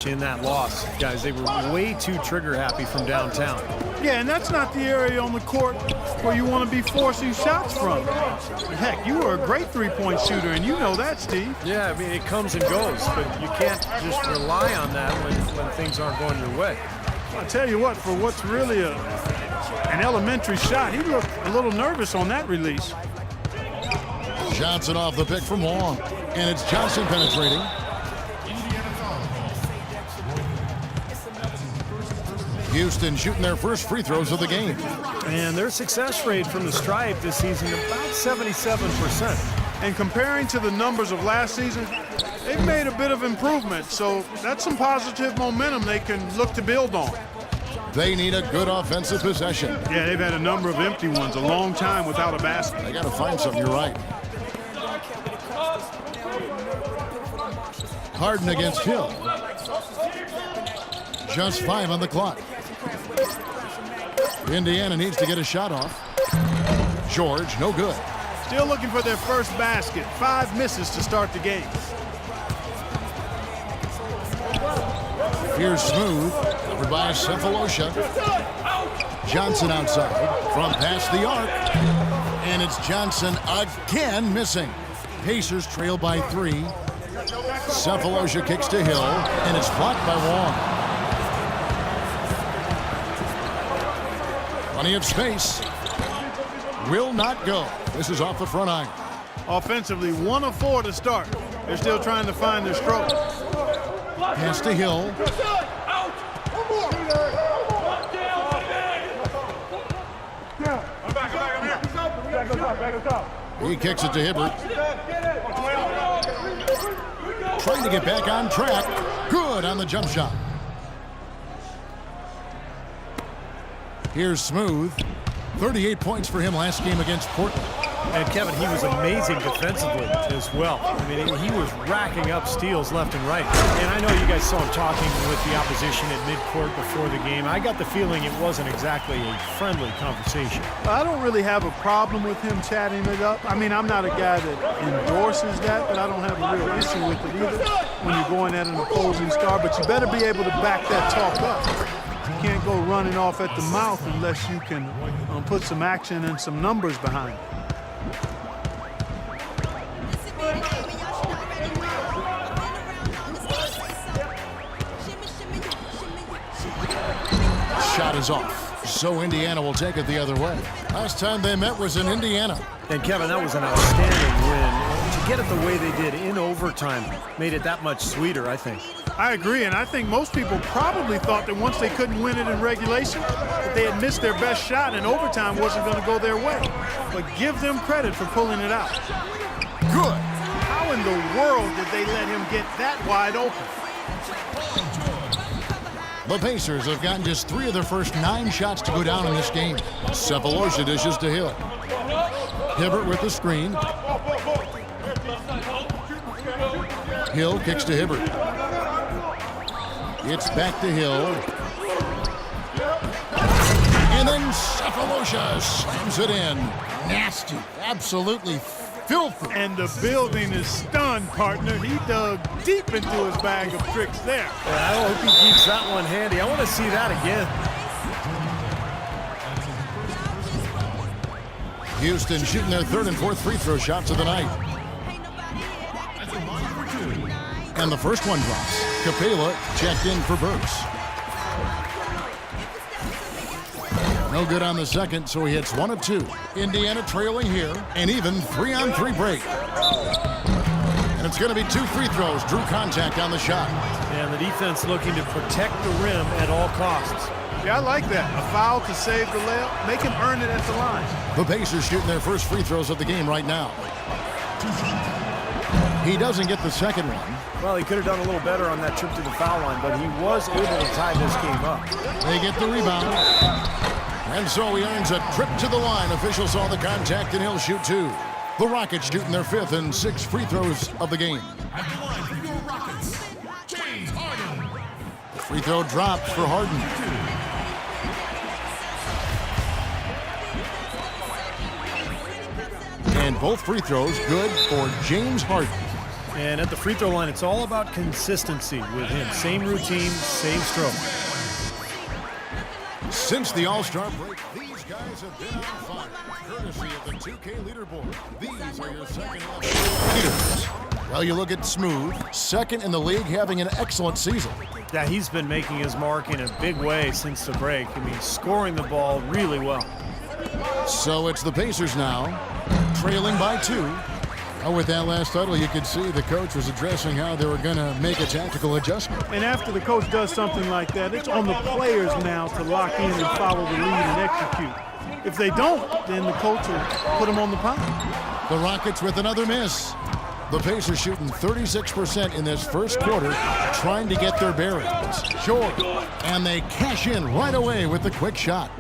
much in that loss, guys. They were way too trigger happy from downtown. Yeah, and that's not the area on the court where you want to be forcing shots from. Heck, you were a great three-point shooter, and you know that, Steve. Yeah, I mean, it comes and goes, but you can't just rely on that when things aren't going your way. I'll tell you what, for what's really an elementary shot, he looked a little nervous on that release. Johnson off the pick from long, and it's Johnson penetrating. Houston shooting their first free throws of the game. And their success rate from the stripe this season about 77%. And comparing to the numbers of last season, they've made a bit of improvement. So that's some positive momentum they can look to build on. They need a good offensive possession. Yeah, they've had a number of empty ones, a long time without a basket. They got to find something, you're right. Harden against Hill. Just 5 on the clock. Indiana needs to get a shot off. George, no good. Still looking for their first basket. 5 misses to start the game. Here's Smooth, covered by Cephalosha. Johnson outside, from past the arc. And it's Johnson again missing. Pacers trail by 3. Cephalosha kicks to Hill, and it's blocked by Wong. Plenty of space. Will not go. This is off the front iron. Offensively, 1 of 4 to start. They're still trying to find their stroke. Pass to Hill. He kicks it to Hibbert. Trying to get back on track. Good on the jump shot. Here's Smooth. 38 points for him last game against Portland. And Kevin, he was amazing defensively as well. I mean, he was racking up steals left and right. And I know you guys saw him talking with the opposition at midcourt before the game. I got the feeling it wasn't exactly a friendly conversation. I don't really have a problem with him chatting it up. I mean, I'm not a guy that endorses that, but I don't have a real issue with it either when you're going at an opposing star. But you better be able to back that talk up. You can't go running off at the mouth unless you can put some action and some numbers behind it. Shot is off, so Indiana will take it the other way. Last time they met was in Indiana. And Kevin, that was an outstanding win. To get it the way they did in overtime made it that much sweeter, I think. I agree, and I think most people probably thought that once they couldn't win it in regulation, that they had missed their best shot and overtime wasn't going to go their way. But give them credit for pulling it out. Good. How in the world did they let him get that wide open? The Pacers have gotten just 3 of their first 9 shots to go down in this game. Cephalosha dishes to Hill. Hibbert with the screen. Hill kicks to Hibbert. It's back to Hill. And then Cephalosha slams it in. Nasty. Absolutely filthy. And the building is stunned, partner. He dug deep into his bag of tricks there. I hope he keeps that one handy. I want to see that again. Houston shooting their 3rd and 4th free throw shots of the night. And the first one drops. Capela checked in for Burks. No good on the second, so he hits 1 of 2. Indiana trailing here, and even 3-on-3 break. And it's going to be 2 free throws. Drew contact on the shot. And the defense looking to protect the rim at all costs. Yeah, I like that. A foul to save the layup. Make him earn it at the line. The Pacers shooting their first free throws of the game right now. He doesn't get the second one. Well, he could have done a little better on that trip to the foul line, but he was able to tie this game up. They get the rebound. And so he earns a trip to the line. Officials saw the contact, and he'll shoot 2. The Rockets shooting their 5th and 6th free throws of the game. At the line for your Rockets, James Harden. The free throw drops for Harden. And both free throws good for James Harden. And at the free throw line, it's all about consistency with him. Same routine, same stroke. Since the All-Star break, these guys have been on fire. Courtesy of the 2K leaderboard. These are your second leaders. Well, you look at Smooth, second in the league, having an excellent season. Yeah, he's been making his mark in a big way since the break. I mean, scoring the ball really well. So it's the Pacers now, trailing by 2. With that last huddle, you could see the coach was addressing how they were going to make a tactical adjustment. And after the coach does something like that, it's on the players now to lock in and follow the lead and execute. If they don't, then the coach will put them on the pound. The Rockets with another miss. The Pacers shooting 36% in this first quarter, trying to get their bearings. George, and they cash in right away with the quick shot.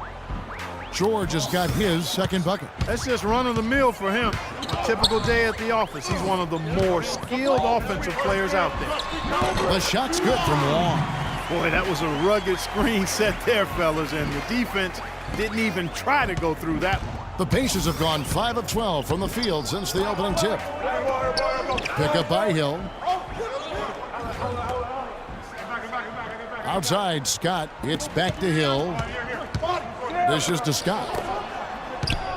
George has got his second bucket. That's just run-of-the-mill for him. A typical day at the office. He's one of the more skilled offensive players out there. The shot's good from Long. Boy, that was a rugged screen set there, fellas, and the defense didn't even try to go through that one. The Pacers have gone 5 of 12 from the field since the opening tip. Pick up by Hill. Outside, Scott. It's back to Hill. This is to Scott.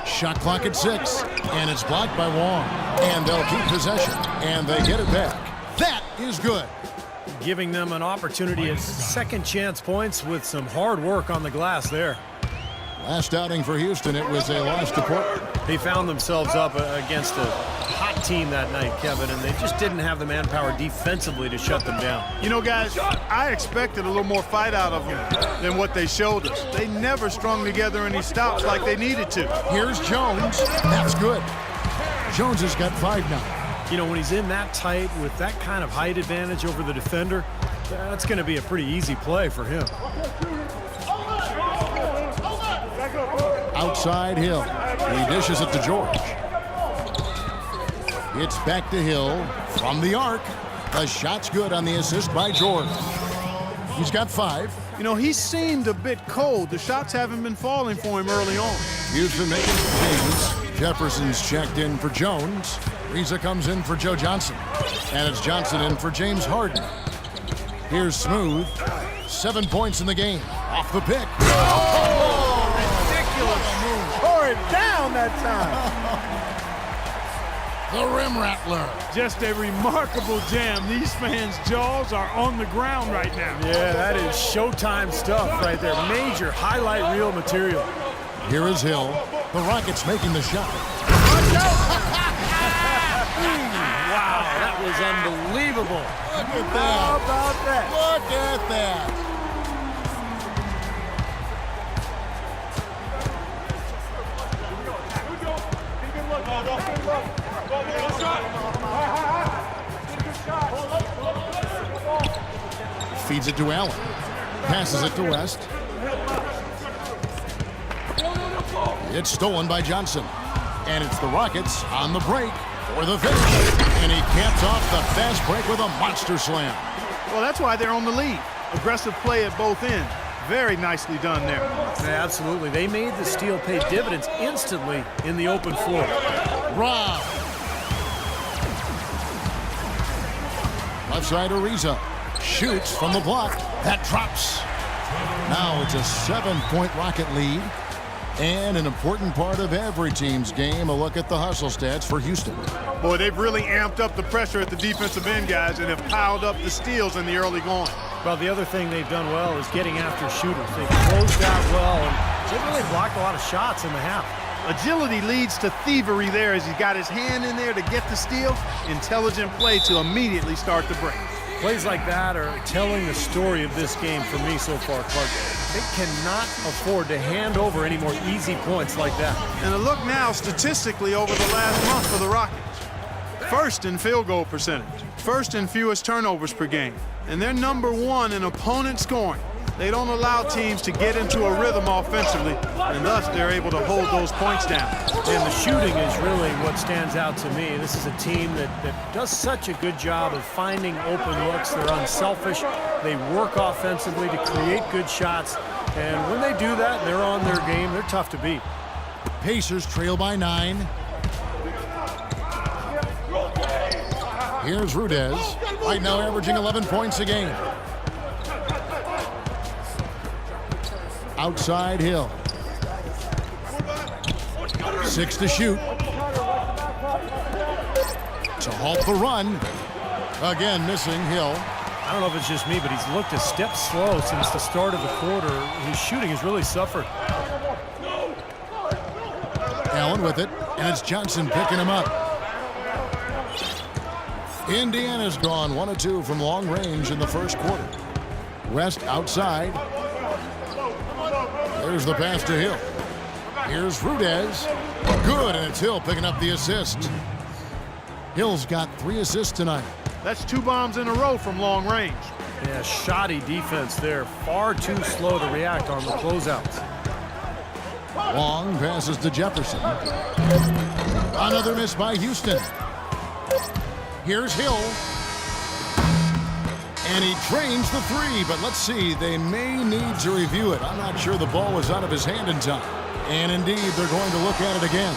Shot clock at 6, and it's blocked by Wong. And they'll keep possession, and they get it back. That is good. Giving them an opportunity at second chance points with some hard work on the glass there. Last outing for Houston, it was a loss to Portland. They found themselves up against a hot team that night, Kevin, and they just didn't have the manpower defensively to shut them down. You know, guys, I expected a little more fight out of them than what they showed us. They never strung together any stops like they needed to. Here's Jones. That's good. Jones has got 5 now. You know, when he's in that tight with that kind of height advantage over the defender, that's going to be a pretty easy play for him. Outside Hill. He dishes it to George. It's back to Hill from the arc. The shot's good on the assist by George. He's got 5. You know, he seemed a bit cold. The shots haven't been falling for him early on. Houston making some changes. Jefferson's checked in for Jones. Reza comes in for Joe Johnson. And it's Johnson in for James Harden. Here's Smooth. 7 points in the game. Off the pick. Tore it down that time. The rim rattler. Just a remarkable jam. These fans' jaws are on the ground right now. Yeah, that is Showtime stuff right there. Major highlight reel material. Here is Hill. The Rockets making the shot. Wow, that was unbelievable. Look at that. How about that? Look at that. Feeds it to Allen. Passes it to West. It's stolen by Johnson. And it's the Rockets on the break for the finish. And he caps off the fast break with a monster slam. Well, that's why they're on the lead. Aggressive play at both ends. Very nicely done there. Yeah, absolutely. They made the steal pay dividends instantly in the open floor. Rob. Left side Ariza. Shoots from the block. That drops. Now it's a 7-point Rocket lead. And an important part of every team's game, a look at the hustle stats for Houston. Boy, they've really amped up the pressure at the defensive end, guys, and have piled up the steals in the early going. Well, the other thing they've done well is getting after shooters. They've closed out well and generally blocked a lot of shots in the half. Agility leads to thievery there as he got his hand in there to get the steal. Intelligent play to immediately start the break. Plays like that are telling the story of this game for me so far, Clark. They cannot afford to hand over any more easy points like that. And a look now statistically over the last month for the Rockets. First in field goal percentage. First in fewest turnovers per game. And they're number 1 in opponent scoring. They don't allow teams to get into a rhythm offensively, and thus they're able to hold those points down. And the shooting is really what stands out to me. This is a team that does such a good job of finding open looks. They're unselfish. They work offensively to create good shots. And when they do that, they're on their game. They're tough to beat. Pacers trail by 9. Here's Rudez, right now averaging 11 points a game. Outside Hill. 6 to shoot. To halt the run. Again, missing Hill. I don't know if it's just me, but he's looked a step slow since the start of the quarter. His shooting has really suffered. Allen with it, and it's Johnson picking him up. Indiana's gone 1 of 2 from long range in the first quarter. West outside. There's the pass to Hill. Here's Rudez. Good, and it's Hill picking up the assist. Hill's got 3 assists tonight. That's 2 bombs in a row from long range. Yeah, shoddy defense there. Far too slow to react on the closeouts. Long passes to Jefferson. Another miss by Houston. Here's Hill. And he drains the 3, but let's see. They may need to review it. I'm not sure the ball was out of his hand in time. And indeed, they're going to look at it again.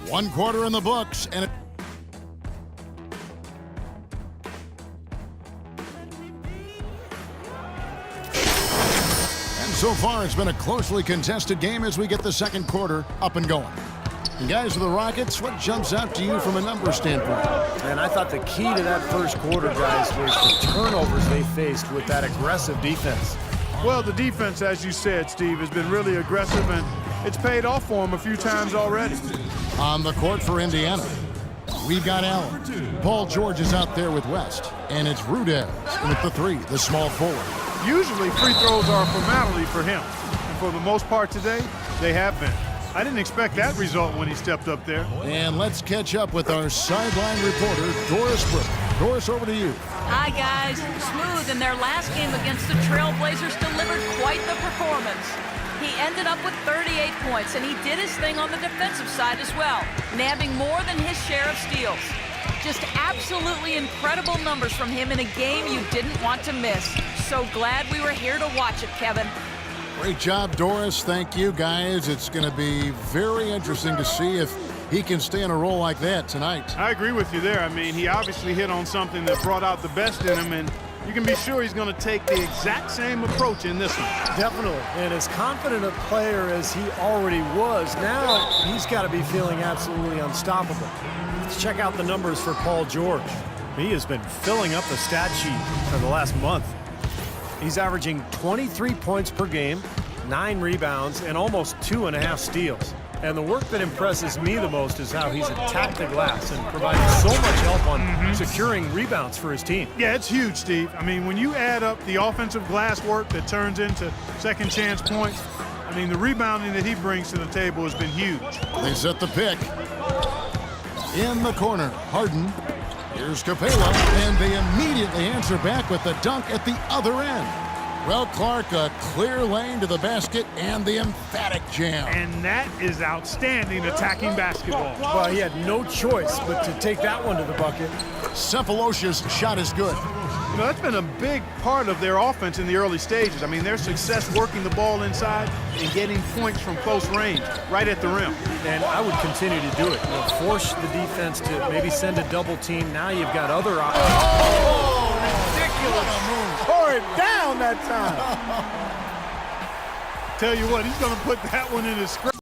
1 quarter in the books, and so far, it's been a closely contested game as we get the second quarter up and going. And guys, with the Rockets, what jumps out to you from a numbers standpoint? And I thought the key to that first quarter, guys, was the turnovers they faced with that aggressive defense. Well, the defense, as you said, Steve, has been really aggressive, and it's paid off for them a few times already. On the court for Indiana, we've got Allen. Paul George is out there with West, and it's Rudez with the 3, the small forward. Usually free throws are a formality for him, and for the most part today, they have been. I didn't expect that result when he stepped up there. And let's catch up with our sideline reporter, Doris Brooke. Doris, over to you. Hi, guys. Smooth in their last game against the Trailblazers delivered quite the performance. He ended up with 38 points, and he did his thing on the defensive side as well, nabbing more than his share of steals. Just absolutely incredible numbers from him in a game you didn't want to miss. So glad we were here to watch it, Kevin. Great job, Doris. Thank you, guys. It's going to be very interesting to see if he can stay in a role like that tonight. I agree with you there. I mean, he obviously hit on something that brought out the best in him, and you can be sure he's going to take the exact same approach in this one. Definitely. And as confident a player as he already was, now he's got to be feeling absolutely unstoppable. Let's check out the numbers for Paul George. He has been filling up the stat sheet for the last month. He's averaging 23 points per game, 9 rebounds, and almost 2.5 steals. And the work that impresses me the most is how he's attacked the glass and provided so much help on securing rebounds for his team. Yeah, it's huge, Steve. I mean, when you add up the offensive glass work that turns into second chance points, I mean, the rebounding that he brings to the table has been huge. They set the pick. In the corner, Harden. Here's Capella, and they immediately answer back with the dunk at the other end. Well, Clark, a clear lane to the basket and the emphatic jam. And that is outstanding attacking basketball. Well, he had no choice but to take that one to the bucket. Cephalosha's shot is good. You know, that's been a big part of their offense in the early stages. I mean, their success working the ball inside and getting points from close range, right at the rim. And I would continue to do it. You know, force the defense to maybe send a double team. Now you've got other options. Oh, ridiculous. Tore it down that time. Tell you what, he's going to put that one in his script.